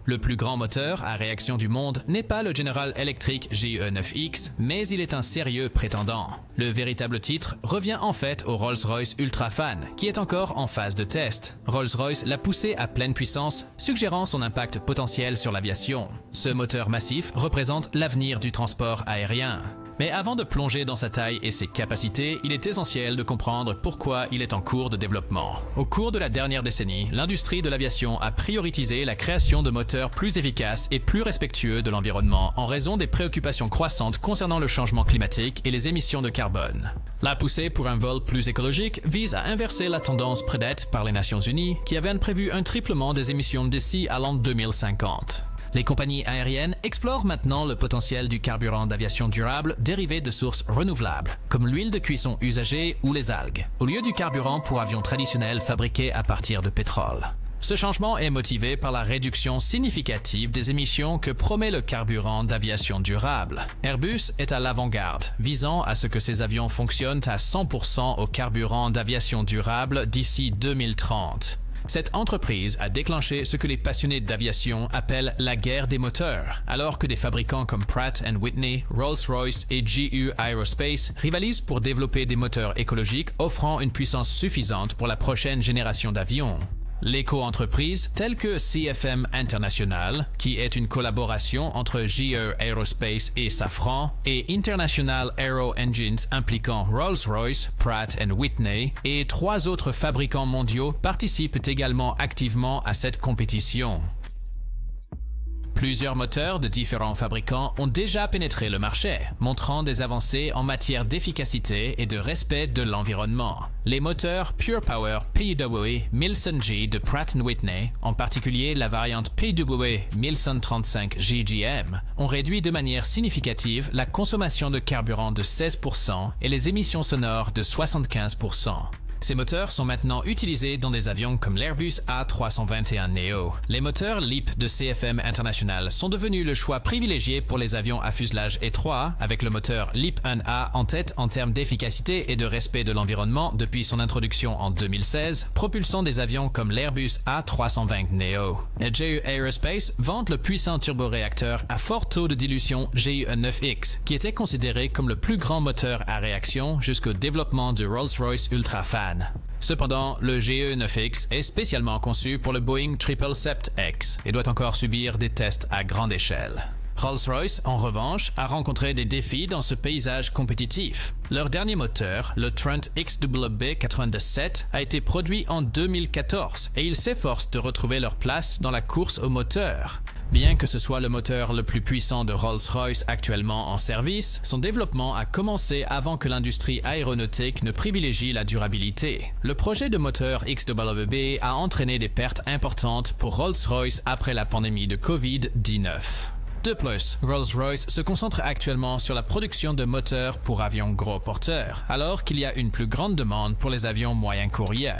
Le plus grand moteur à réaction du monde n'est pas le General Electric GE9X, mais il est un sérieux prétendant. Le véritable titre revient en fait au Rolls-Royce UltraFan, qui est encore en phase de test. Rolls-Royce l'a poussé à pleine puissance, suggérant son impact potentiel sur l'aviation. Ce moteur massif représente l'avenir du transport aérien. Mais avant de plonger dans sa taille et ses capacités, il est essentiel de comprendre pourquoi il est en cours de développement. Au cours de la dernière décennie, l'industrie de l'aviation a priorisé la création de moteurs plus efficaces et plus respectueux de l'environnement en raison des préoccupations croissantes concernant le changement climatique et les émissions de carbone. La poussée pour un vol plus écologique vise à inverser la tendance prédite par les Nations Unies qui avaient prévu un triplement des émissions d'ici à l'an 2050. Les compagnies aériennes explorent maintenant le potentiel du carburant d'aviation durable dérivé de sources renouvelables, comme l'huile de cuisson usagée ou les algues, au lieu du carburant pour avions traditionnels fabriqués à partir de pétrole. Ce changement est motivé par la réduction significative des émissions que promet le carburant d'aviation durable. Airbus est à l'avant-garde, visant à ce que ses avions fonctionnent à 100% au carburant d'aviation durable d'ici 2030. Cette entreprise a déclenché ce que les passionnés d'aviation appellent la guerre des moteurs, alors que des fabricants comme Pratt & Whitney, Rolls-Royce et GE Aerospace rivalisent pour développer des moteurs écologiques offrant une puissance suffisante pour la prochaine génération d'avions. L'éco-entreprise, telle que CFM International, qui est une collaboration entre GE Aerospace et Safran, et International Aero Engines impliquant Rolls-Royce, Pratt & Whitney et 3 autres fabricants mondiaux participent également activement à cette compétition. Plusieurs moteurs de différents fabricants ont déjà pénétré le marché, montrant des avancées en matière d'efficacité et de respect de l'environnement. Les moteurs Pure Power PW 1100G de Pratt & Whitney, en particulier la variante PW 1135 GGM, ont réduit de manière significative la consommation de carburant de 16% et les émissions sonores de 75%. Ces moteurs sont maintenant utilisés dans des avions comme l'Airbus A321neo. Les moteurs LEAP de CFM International sont devenus le choix privilégié pour les avions à fuselage étroit, avec le moteur LEAP-1A en tête en termes d'efficacité et de respect de l'environnement depuis son introduction en 2016, propulsant des avions comme l'Airbus A320neo. GE Aerospace vante le puissant turboréacteur à fort taux de dilution GE9X, qui était considéré comme le plus grand moteur à réaction jusqu'au développement du Rolls-Royce UltraFan. Cependant, le GE9X est spécialement conçu pour le Boeing 777X et doit encore subir des tests à grande échelle. Rolls-Royce, en revanche, a rencontré des défis dans ce paysage compétitif. Leur dernier moteur, le Trent XWB-97, a été produit en 2014 et ils s'efforcent de retrouver leur place dans la course aux moteurs. Bien que ce soit le moteur le plus puissant de Rolls-Royce actuellement en service, son développement a commencé avant que l'industrie aéronautique ne privilégie la durabilité. Le projet de moteur XWB a entraîné des pertes importantes pour Rolls-Royce après la pandémie de Covid-19. De plus, Rolls-Royce se concentre actuellement sur la production de moteurs pour avions gros porteurs, alors qu'il y a une plus grande demande pour les avions moyens courriers.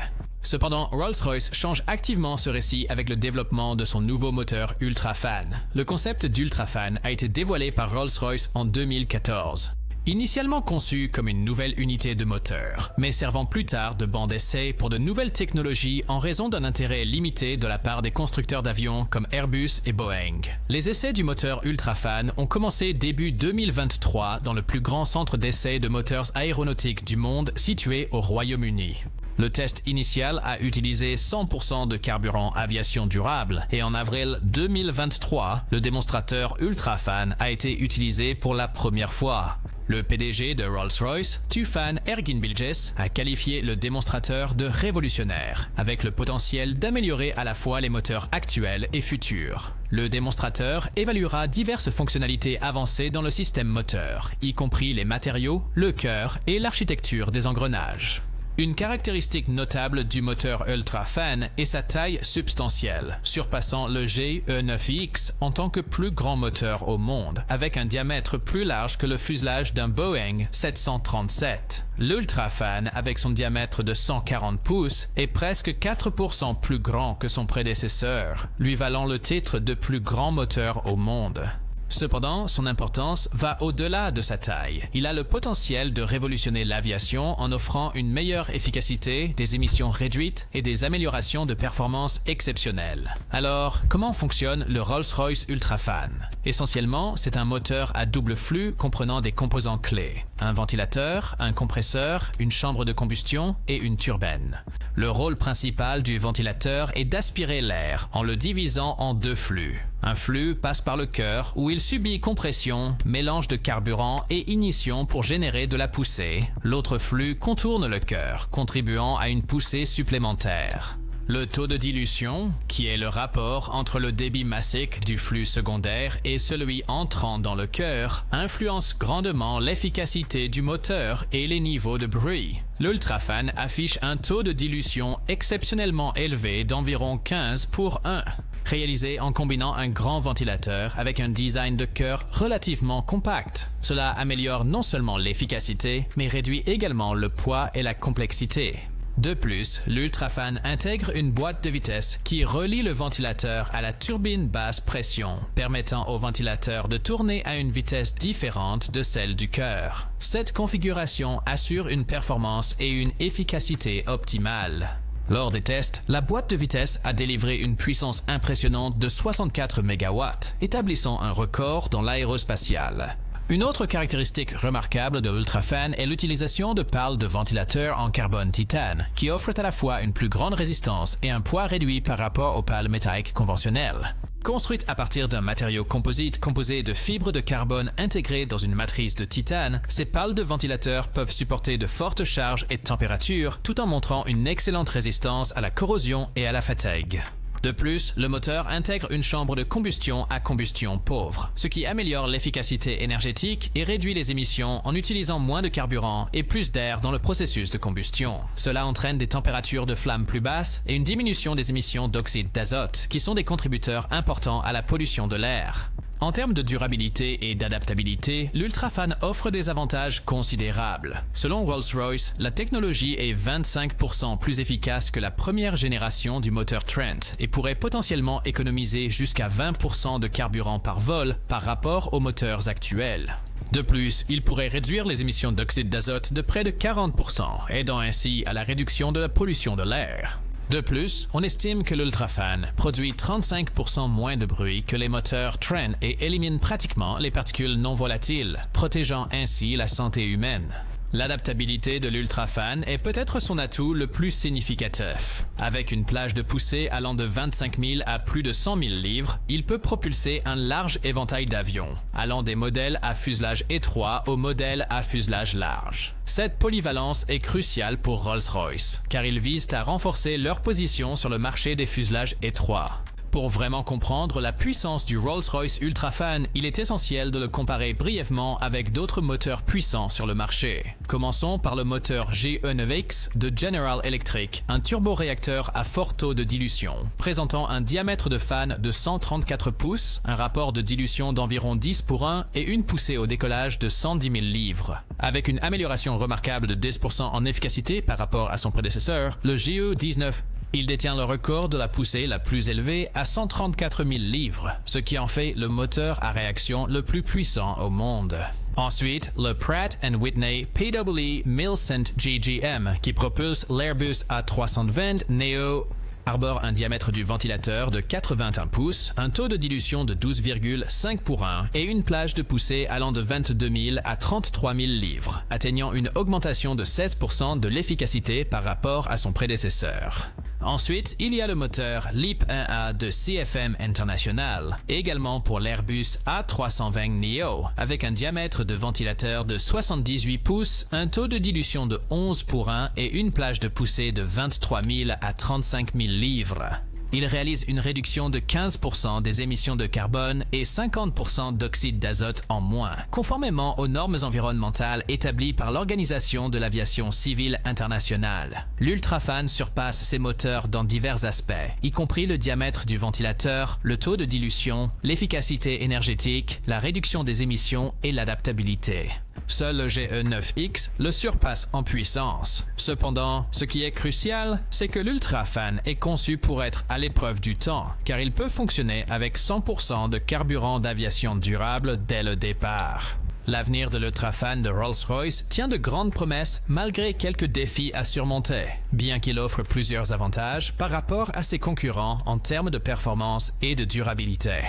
Cependant, Rolls-Royce change activement ce récit avec le développement de son nouveau moteur UltraFan. Le concept d'UltraFan a été dévoilé par Rolls-Royce en 2014. Initialement conçu comme une nouvelle unité de moteur, mais servant plus tard de banc d'essai pour de nouvelles technologies en raison d'un intérêt limité de la part des constructeurs d'avions comme Airbus et Boeing. Les essais du moteur UltraFan ont commencé début 2023 dans le plus grand centre d'essai de moteurs aéronautiques du monde situé au Royaume-Uni. Le test initial a utilisé 100% de carburant aviation durable et en avril 2023, le démonstrateur UltraFan a été utilisé pour la première fois. Le PDG de Rolls-Royce, Tufan Erginbilges, a qualifié le démonstrateur de révolutionnaire, avec le potentiel d'améliorer à la fois les moteurs actuels et futurs. Le démonstrateur évaluera diverses fonctionnalités avancées dans le système moteur, y compris les matériaux, le cœur et l'architecture des engrenages. Une caractéristique notable du moteur UltraFan est sa taille substantielle, surpassant le GE9X en tant que plus grand moteur au monde, avec un diamètre plus large que le fuselage d'un Boeing 737. L'UltraFan, avec son diamètre de 140 pouces, est presque 4% plus grand que son prédécesseur, lui valant le titre de plus grand moteur au monde. Cependant, son importance va au-delà de sa taille. Il a le potentiel de révolutionner l'aviation en offrant une meilleure efficacité, des émissions réduites et des améliorations de performance exceptionnelles. Alors, comment fonctionne le Rolls-Royce UltraFan? Essentiellement, c'est un moteur à double flux comprenant des composants clés. Un ventilateur, un compresseur, une chambre de combustion et une turbine. Le rôle principal du ventilateur est d'aspirer l'air en le divisant en deux flux. Un flux passe par le cœur où il subit compression, mélange de carburant et ignition pour générer de la poussée. L'autre flux contourne le cœur, contribuant à une poussée supplémentaire. Le taux de dilution, qui est le rapport entre le débit massique du flux secondaire et celui entrant dans le cœur, influence grandement l'efficacité du moteur et les niveaux de bruit. L'UltraFan affiche un taux de dilution exceptionnellement élevé d'environ 15:1. Réalisé en combinant un grand ventilateur avec un design de cœur relativement compact. Cela améliore non seulement l'efficacité, mais réduit également le poids et la complexité. De plus, l'UltraFan intègre une boîte de vitesse qui relie le ventilateur à la turbine basse pression, permettant au ventilateur de tourner à une vitesse différente de celle du cœur. Cette configuration assure une performance et une efficacité optimales. Lors des tests, la boîte de vitesse a délivré une puissance impressionnante de 64 MW, établissant un record dans l'aérospatiale. Une autre caractéristique remarquable de l'UltraFan est l'utilisation de pales de ventilateur en carbone titane, qui offrent à la fois une plus grande résistance et un poids réduit par rapport aux pales métalliques conventionnelles. Construite à partir d'un matériau composite composé de fibres de carbone intégrées dans une matrice de titane, ces pales de ventilateur peuvent supporter de fortes charges et températures tout en montrant une excellente résistance à la corrosion et à la fatigue. De plus, le moteur intègre une chambre de combustion à combustion pauvre, ce qui améliore l'efficacité énergétique et réduit les émissions en utilisant moins de carburant et plus d'air dans le processus de combustion. Cela entraîne des températures de flamme plus basses et une diminution des émissions d'oxyde d'azote, qui sont des contributeurs importants à la pollution de l'air. En termes de durabilité et d'adaptabilité, l'UltraFan offre des avantages considérables. Selon Rolls-Royce, la technologie est 25% plus efficace que la première génération du moteur Trent et pourrait potentiellement économiser jusqu'à 20% de carburant par vol par rapport aux moteurs actuels. De plus, il pourrait réduire les émissions d'oxyde d'azote de près de 40%, aidant ainsi à la réduction de la pollution de l'air. De plus, on estime que l'UltraFan produit 35% moins de bruit que les moteurs Trent et élimine pratiquement les particules non volatiles, protégeant ainsi la santé humaine. L'adaptabilité de l'UltraFan est peut-être son atout le plus significatif. Avec une plage de poussée allant de 25 000 à plus de 100 000 livres, il peut propulser un large éventail d'avions, allant des modèles à fuselage étroit aux modèles à fuselage large. Cette polyvalence est cruciale pour Rolls-Royce, car ils visent à renforcer leur position sur le marché des fuselages étroits. Pour vraiment comprendre la puissance du Rolls-Royce UltraFan, il est essentiel de le comparer brièvement avec d'autres moteurs puissants sur le marché. Commençons par le moteur GE9X de General Electric, un turboréacteur à fort taux de dilution, présentant un diamètre de fan de 134 pouces, un rapport de dilution d'environ 10:1 et une poussée au décollage de 110 000 livres. Avec une amélioration remarquable de 10% en efficacité par rapport à son prédécesseur, le GE19 il détient le record de la poussée la plus élevée à 134 000 livres, ce qui en fait le moteur à réaction le plus puissant au monde. Ensuite, le Pratt & Whitney PWE Milcent GGM qui propulse l'Airbus A320 Neo arbore un diamètre du ventilateur de 81 pouces, un taux de dilution de 12,5:1 et une plage de poussée allant de 22 000 à 33 000 livres, atteignant une augmentation de 16% de l'efficacité par rapport à son prédécesseur. Ensuite, il y a le moteur LEAP-1A de CFM International, également pour l'Airbus A320 Neo, avec un diamètre de ventilateur de 78 pouces, un taux de dilution de 11:1 et une plage de poussée de 23 000 à 35 000 livres. Il réalise une réduction de 15% des émissions de carbone et 50% d'oxyde d'azote en moins, conformément aux normes environnementales établies par l'Organisation de l'aviation civile internationale. L'UltraFan surpasse ses moteurs dans divers aspects, y compris le diamètre du ventilateur, le taux de dilution, l'efficacité énergétique, la réduction des émissions et l'adaptabilité. Seul le GE9X le surpasse en puissance. Cependant, ce qui est crucial, c'est que l'UltraFan est conçu pour être à l'épreuve du temps, car il peut fonctionner avec 100% de carburant d'aviation durable dès le départ. L'avenir de l'Ultrafan de Rolls-Royce tient de grandes promesses malgré quelques défis à surmonter, bien qu'il offre plusieurs avantages par rapport à ses concurrents en termes de performance et de durabilité.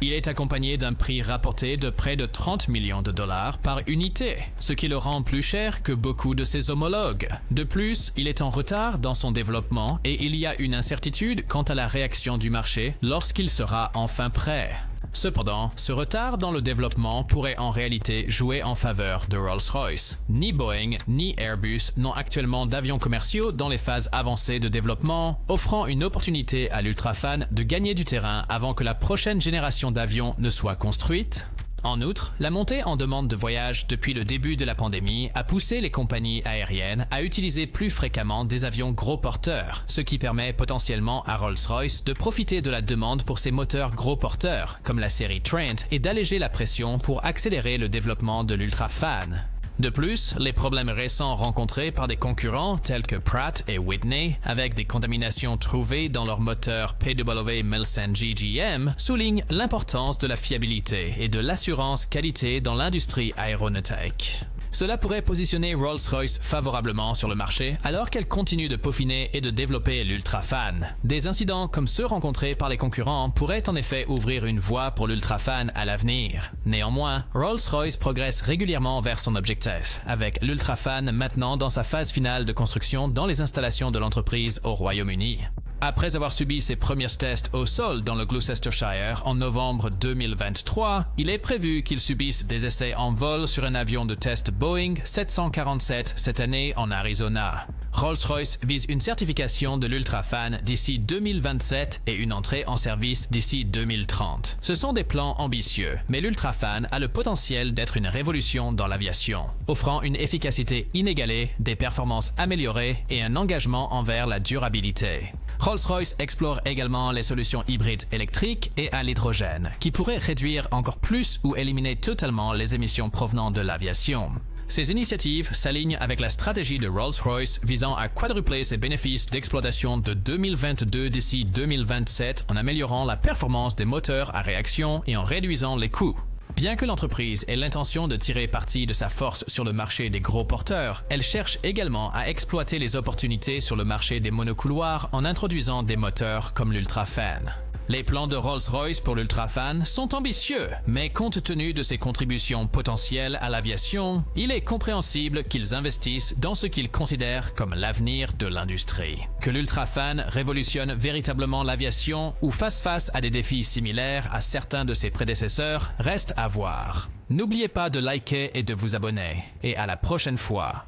Il est accompagné d'un prix rapporté de près de 30 millions de dollars par unité, ce qui le rend plus cher que beaucoup de ses homologues. De plus, il est en retard dans son développement et il y a une incertitude quant à la réaction du marché lorsqu'il sera enfin prêt. Cependant, ce retard dans le développement pourrait en réalité jouer en faveur de Rolls-Royce. Ni Boeing ni Airbus n'ont actuellement d'avions commerciaux dans les phases avancées de développement, offrant une opportunité à l'Ultrafan de gagner du terrain avant que la prochaine génération d'avions ne soit construite. En outre, la montée en demande de voyage depuis le début de la pandémie a poussé les compagnies aériennes à utiliser plus fréquemment des avions gros porteurs, ce qui permet potentiellement à Rolls-Royce de profiter de la demande pour ses moteurs gros porteurs, comme la série Trent, et d'alléger la pression pour accélérer le développement de l'Ultrafan. De plus, les problèmes récents rencontrés par des concurrents tels que Pratt et Whitney, avec des contaminations trouvées dans leurs moteurs PW1000G-GM, soulignent l'importance de la fiabilité et de l'assurance qualité dans l'industrie aéronautique. Cela pourrait positionner Rolls-Royce favorablement sur le marché alors qu'elle continue de peaufiner et de développer l'Ultrafan. Des incidents comme ceux rencontrés par les concurrents pourraient en effet ouvrir une voie pour l'Ultrafan à l'avenir. Néanmoins, Rolls-Royce progresse régulièrement vers son objectif, avec l'Ultrafan maintenant dans sa phase finale de construction dans les installations de l'entreprise au Royaume-Uni. Après avoir subi ses premiers tests au sol dans le Gloucestershire en novembre 2023, il est prévu qu'il subisse des essais en vol sur un avion de test Boeing 747 cette année en Arizona. Rolls-Royce vise une certification de l'Ultrafan d'ici 2027 et une entrée en service d'ici 2030. Ce sont des plans ambitieux, mais l'Ultrafan a le potentiel d'être une révolution dans l'aviation, offrant une efficacité inégalée, des performances améliorées et un engagement envers la durabilité. Rolls-Royce explore également les solutions hybrides électriques et à l'hydrogène, qui pourraient réduire encore plus ou éliminer totalement les émissions provenant de l'aviation. Ces initiatives s'alignent avec la stratégie de Rolls-Royce visant à quadrupler ses bénéfices d'exploitation de 2022 d'ici 2027 en améliorant la performance des moteurs à réaction et en réduisant les coûts. Bien que l'entreprise ait l'intention de tirer parti de sa force sur le marché des gros porteurs, elle cherche également à exploiter les opportunités sur le marché des monocouloirs en introduisant des moteurs comme l'Ultrafan. Les plans de Rolls-Royce pour l'Ultrafan sont ambitieux, mais compte tenu de ses contributions potentielles à l'aviation, il est compréhensible qu'ils investissent dans ce qu'ils considèrent comme l'avenir de l'industrie. Que l'Ultrafan révolutionne véritablement l'aviation ou fasse face à des défis similaires à certains de ses prédécesseurs reste à voir. N'oubliez pas de liker et de vous abonner, et à la prochaine fois.